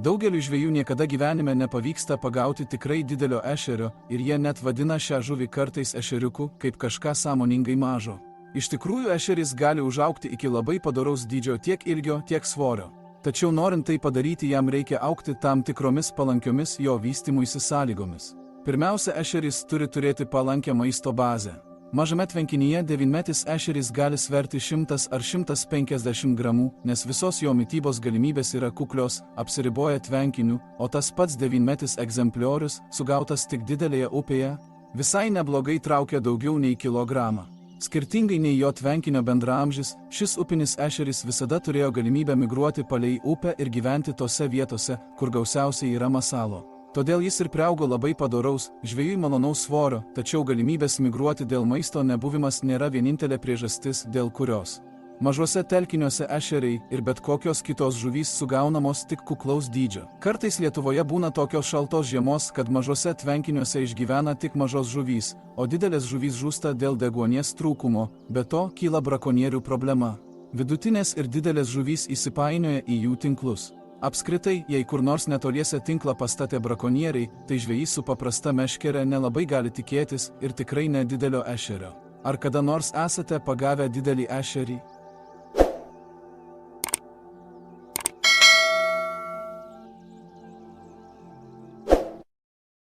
Daugeliu žvejų niekada gyvenime nepavyksta pagauti tikrai didelio ešerio ir jie net vadina šią žuvį kartais ešeriuku, kaip kažką sąmoningai mažo. Iš tikrųjų ešeris gali užaugti iki labai padoraus dydžio tiek ilgio, tiek svorio. Tačiau norint tai padaryti jam reikia augti tam tikromis palankiomis jo vystymuisi sąlygomis. Pirmiausia, ešeris turi turėti palankę maisto bazę. Mažame tvenkinyje 9-metis ešeris gali sverti 100 ar 150 gramų, nes visos jo mitybos galimybės yra kuklios, apsiriboja tvenkiniu, o tas pats 9-metis egzempliorius, sugautas tik didelėje upėje, visai neblogai traukia daugiau nei kilogramą. Skirtingai nei jo tvenkinio bendraamžis, šis upinis ešeris visada turėjo galimybę migruoti palei upę ir gyventi tose vietose, kur gausiausiai yra masalo. Todėl jis ir priaugo labai padoraus, žvejui malonaus svorio, tačiau galimybės migruoti dėl maisto nebuvimas nėra vienintelė priežastis, dėl kurios mažuose telkiniuose ešeriai ir bet kokios kitos žuvys sugaunamos tik kuklaus dydžio. Kartais Lietuvoje būna tokios šaltos žiemos, kad mažuose tvenkiniuose išgyvena tik mažos žuvys, o didelės žuvys žūsta dėl deguonies trūkumo, be to kyla brakonierių problema. Vidutinės ir didelės žuvys įsipainioja į jų tinklus. Apskritai, jei kur nors netoliese tinklą pastatė brakonieriai, tai žvejys su paprasta meškere nelabai gali tikėtis ir tikrai nedidelio ešerio. Ar kada nors esate pagavę didelį ešerį?